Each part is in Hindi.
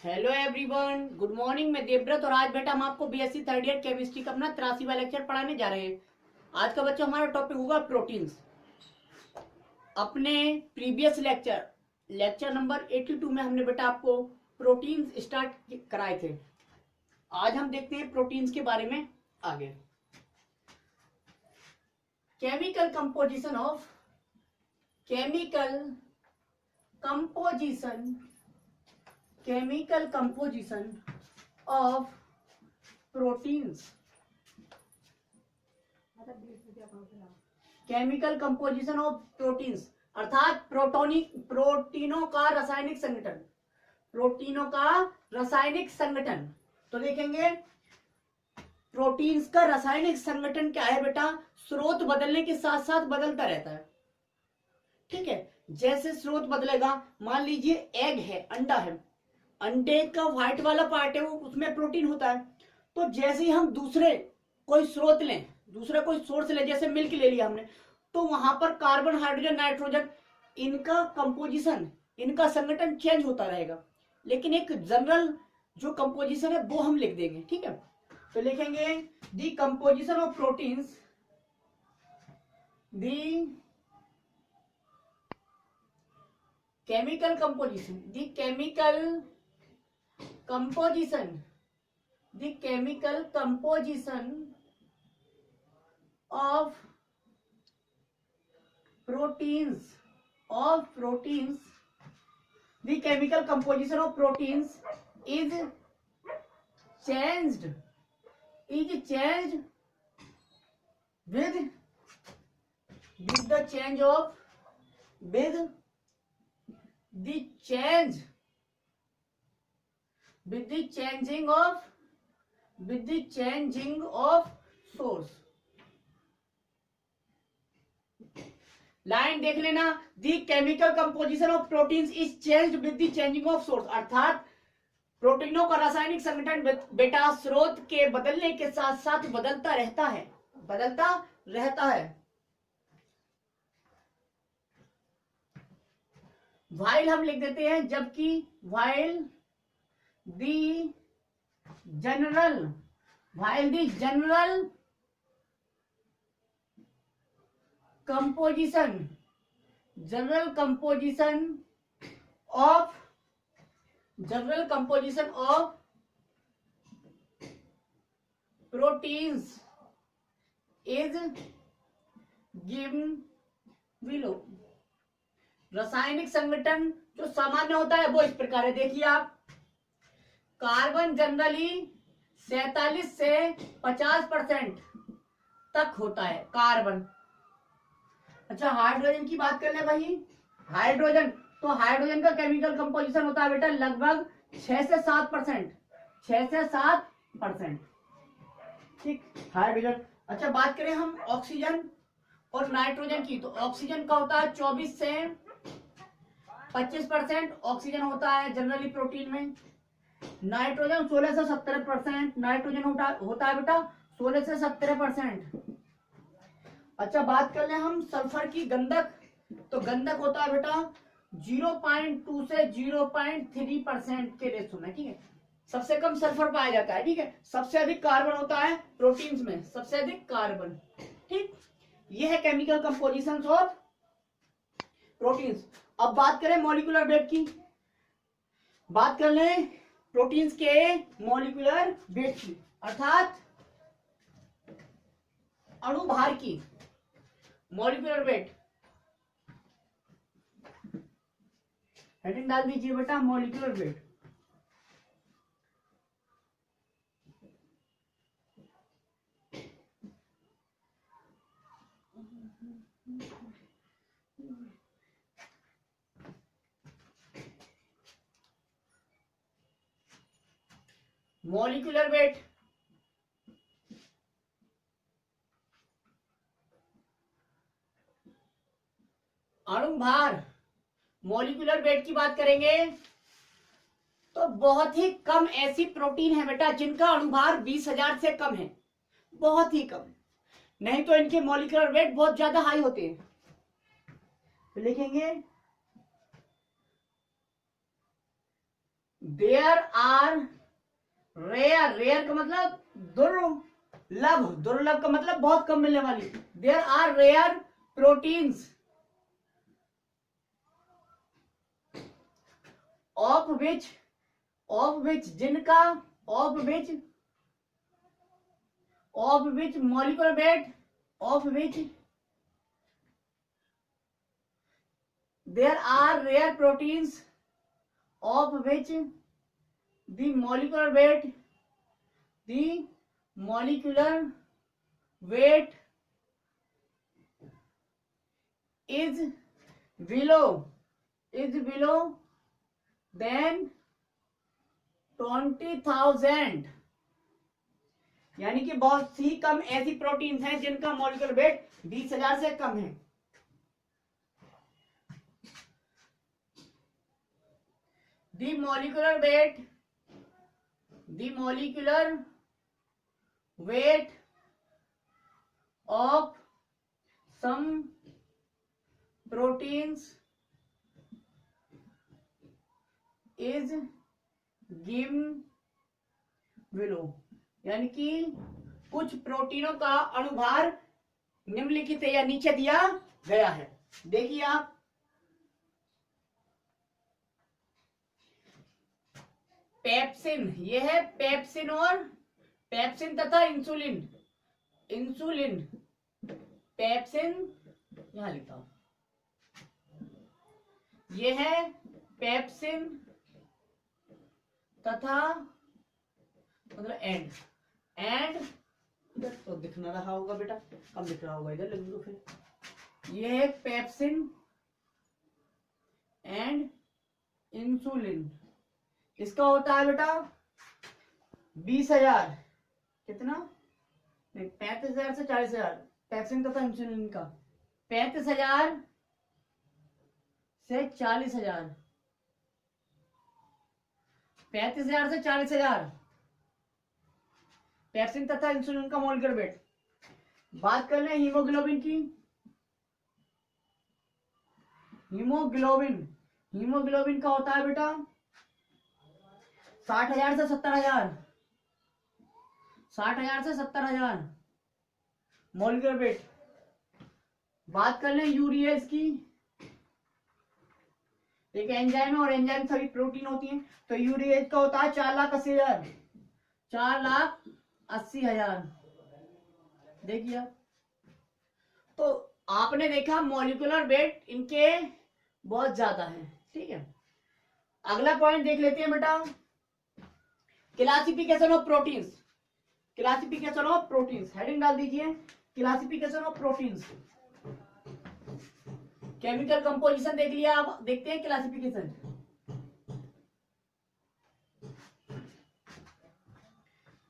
Hello everyone, good morning. मैं देवव्रत और आज बेटा हम आपको बीएससी थर्ड ईयर केमिस्ट्री का अपना 83वां लेक्चर पढ़ाने जा रहे हैं। आज का बच्चा हमारा टॉपिक होगा प्रोटीन्स। अपने प्रीवियस लेक्चर नंबर 82 में हमने बेटा आपको प्रोटीन्स स्टार्ट कराए थे। आज हम देखते हैं प्रोटीन्स के बारे में आगे। Chemical composition of proteins. Chemical composition of proteins अर्थात प्रोटीनों का रासायनिक संगठन। तो देखेंगे प्रोटीन्स का रासायनिक संगठन क्या है बेटा। स्रोत बदलने के साथ साथ बदलता रहता है। ठीक है, जैसे स्रोत बदलेगा, मान लीजिए एग है, अंडा है, अंडे का व्हाइट वाला पार्ट है वो, उसमें प्रोटीन होता है। तो जैसे ही हम दूसरा कोई सोर्स लें, जैसे मिल्क ले लिया हमने, तो वहां पर कार्बन, हाइड्रोजन, नाइट्रोजन, इनका कंपोजिशन, इनका संगठन चेंज होता रहेगा, लेकिन एक जनरल जो कंपोजिशन है वो हम लिख देंगे। ठीक है, तो लिखेंगे the composition of proteins, the chemical composition of proteins the chemical composition of proteins is changed with the changing of source। Line देख लेना, दी chemical composition of proteins is changed with the changing of source, अर्थात प्रोटीनों का रासायनिक संगठन बेटा स्रोत के बदलने के साथ साथ बदलता रहता है। वाइल हम लिख देते हैं, जबकि while the general composition of proteins is given below। रासायनिक संगठन जो सामान्य होता है वो इस प्रकार है, देखिए आप। कार्बन जनरली 47 से 50% तक होता है कार्बन। अच्छा, हाइड्रोजन की बात कर ले भाई। हाइड्रोजन का केमिकल कंपोजिशन होता है बेटा लगभग 6 से 7%। ठीक, हाइड्रोजन। अच्छा, बात करें हम ऑक्सीजन और नाइट्रोजन की, तो ऑक्सीजन का होता है 24 से 25% ऑक्सीजन होता है जनरली प्रोटीन में। नाइट्रोजन 16 से 17% नाइट्रोजन होता है बेटा 16 से 17%। अच्छा, बात कर ले हम सल्फर की, गंधक, तो गंधक होता है बेटा 0.2 से 0.3% के रेशो में। ठीक है, सबसे कम सल्फर पाया जाता है। ठीक है, सबसे अधिक कार्बन होता है प्रोटीन्स में, सबसे अधिक कार्बन। ठीक, यह है केमिकल कंपोजिशन ऑफ प्रोटीन्स। अब बात करें मॉलिक्यूलर वेट की, बात कर लें प्रोटीन्स के मॉलिक्यूलर वेट की, अर्थात अणुभार की। मॉलिक्यूलर वेट हेडिंग डाल दीजिए बेटा, मॉलिक्यूलर वेट। मॉलिक्यूलर वेट अणुभार। मॉलिक्यूलर वेट की बात करेंगे तो बहुत ही कम ऐसी प्रोटीन है बेटा जिनका अणुभार 20,000 से कम है, बहुत ही कम, नहीं तो इनके मॉलिक्यूलर वेट बहुत ज्यादा हाई होते हैं। तो लिखेंगे देयर आर रेयर, रेयर का मतलब दुर्लभ, दुर्लभ का मतलब बहुत कम मिलने वाली। There are rare proteins of which जिनका, of which molecular weight, of which there are rare proteins of which the molecular weight is below than 20,000, यानी कि बहुत सी कम ऐसी प्रोटीन्स हैं जिनका मॉलिक्यूलर वेट 20,000 से कम है। The molecular weight of some proteins is given below, यानी कि कुछ प्रोटीनों का अणुभार निम्नलिखित या नीचे दिया गया है। देखिए आप, पेप्सिन, ये है पेप्सिन और पेप्सिन तथा इंसुलिन, पेप्सिन यहां लिखता हूं, ये है पेप्सिन तथा मतलब एंड तो दिख ना रहा होगा बेटा, कम दिख रहा होगा, इधर लिख दो फिर। ये है पेप्सिन एंड इंसुलिन, इसका होता है बेटा 20,000, कितना नहीं 35,000 से 40,000, पेप्सिन तथा इंसुलिन का 35,000 से 40,000, 35,000 से 40,000 पेप्सिन तथा इंसुलिन का मॉलिक्यूलर वेट। बात कर लें हीमोग्लोबिन की, हीमोग्लोबिन का होता है बेटा 60,000 से 70,000, 60,000 से 70,000 मॉलिक्यूलर वेट। बात कर लें यूरिएज की, एक एंजाइम है और एंजाइम सभी प्रोटीन होती हैं, तो यूरिएज का होता है 4,80,000, 4,80,000। देखिए तो आपने देखा मॉलिक्यूलर वेट इनके बहुत ज्यादा है। ठीक है, अगला पॉइंट देख लेते हैं बेटा, classification of proteins, classification of proteins, heading डाल दीजिए classification of proteins. Chemical composition देख लिया, अब देखते हैं classification.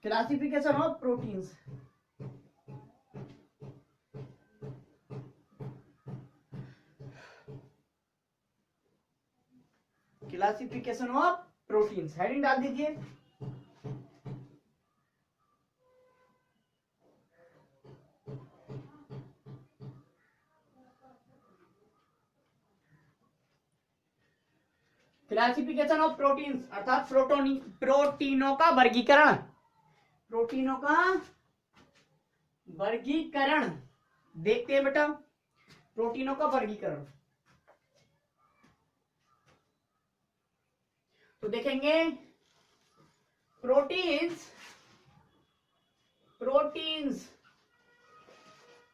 Classification of proteins, classification of proteins, heading डाल दीजिए। क्लासिफिकेशन ऑफ प्रोटीन्स अर्थात प्रोटीनों का वर्गीकरण, प्रोटीनों का वर्गीकरण देखते हैं बेटा, प्रोटीनों का वर्गीकरण। तो देखेंगे proteins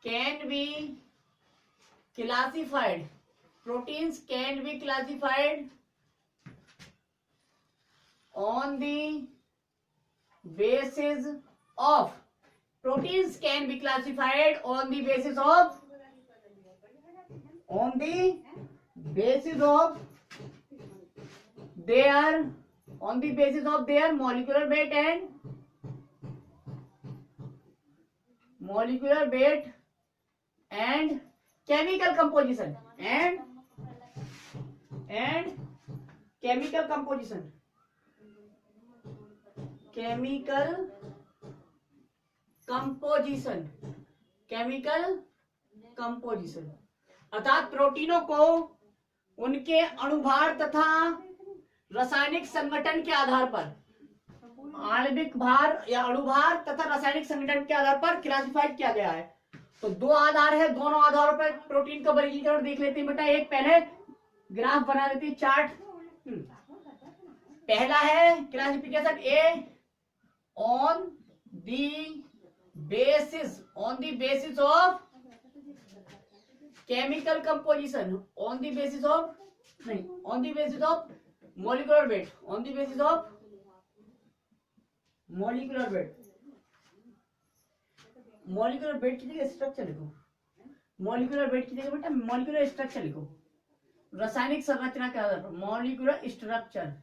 can be classified, proteins can be classified on the basis of, proteins can be classified on the basis of their molecular weight and chemical composition and chemical composition, अर्थात प्रोटीनों को उनके अणुभार तथा रासायनिक संगठन के आधार पर, आणविक भार या अणु भार तथा रासायनिक संगठन के आधार पर क्लासिफाइड किया गया है। तो दो आधार है, दोनों आधारों पर प्रोटीन का वर्गीकरण देख लेते हैं बेटा। एक पहले ग्राफ बना देते हैं, चार्ट। पहला है classification A, on the basis of chemical composition, on the basis of molecular weight, on the basis of molecular weight. Molecular weight की जगह स्ट्रक्चर लिखो, मॉलिक्यूलर वेट की जगह बेटा मॉलिक्यूलर स्ट्रक्चर लिखो, रासायनिक संरचना के आधार पर मॉलिक्यूलर स्ट्रक्चर।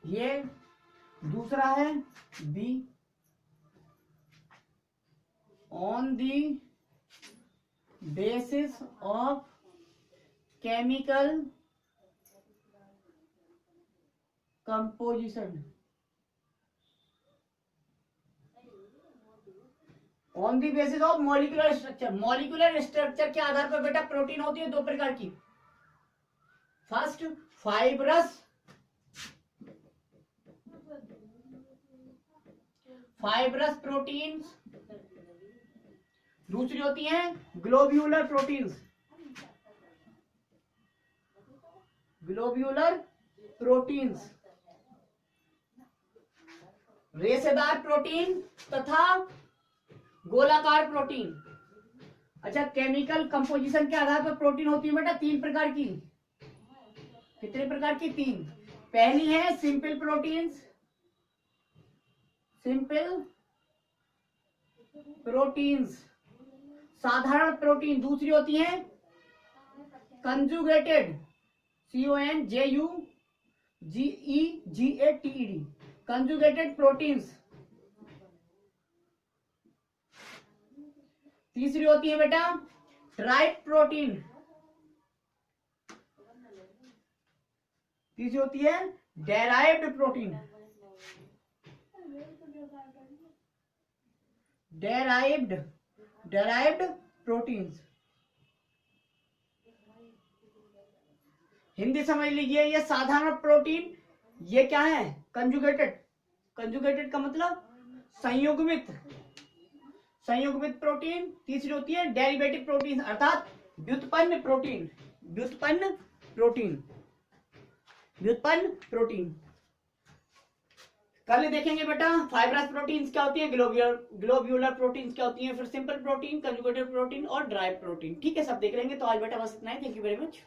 ये दूसरा है B, on the basis of chemical composition, on the basis of molecular structure. Molecular structure के आधार पर बेटा प्रोटीन होती है दो प्रकार की। फर्स्ट फाइब्रस प्रोटीन्स, दूसरी होती हैं ग्लोब्यूलर प्रोटीन्स। ग्लोब्यूलर प्रोटीन्स रेशेदार प्रोटीन तथा गोलाकार प्रोटीन। अच्छा, केमिकल कंपोजिशन के आधार पर प्रोटीन होती है बेटा तीन प्रकार की। कितने प्रकार की? तीन। पहली है सिंपल प्रोटीन्स, सिंपल प्रोटीन्स साधारण प्रोटीन। दूसरी होती है कंजुगेटेड, CONJUGEGATED, कंजुगेटेड प्रोटीन्स। तीसरी होती है बेटा ट्राइप प्रोटीन, तीसरी होती है derived protein, derived proteins. Hindi समझ लीजिए, ये साधारण प्रोटीन, ये क्या है? कंजुगेटेड। कंजुगेटेड का मतलब संयुग्मित, संयुग्मित प्रोटीन। तीसरी होती है डेरिवेटिव प्रोटीन अर्थात व्युत्पन्न प्रोटीन, व्युत्पन्न प्रोटीन, व्युत्पन्न प्रोटीन। कल देखेंगे बेटा फाइब्रस प्रोटीन्स क्या होती है, ग्लोब्यूलर प्रोटीन्स क्या होती हैं, फिर सिंपल प्रोटीन, कंजुगेटेड प्रोटीन और ड्राइव प्रोटीन। ठीक है, सब देख लेंगे। तो आज बेटा बस इतना ही। Thank you very much.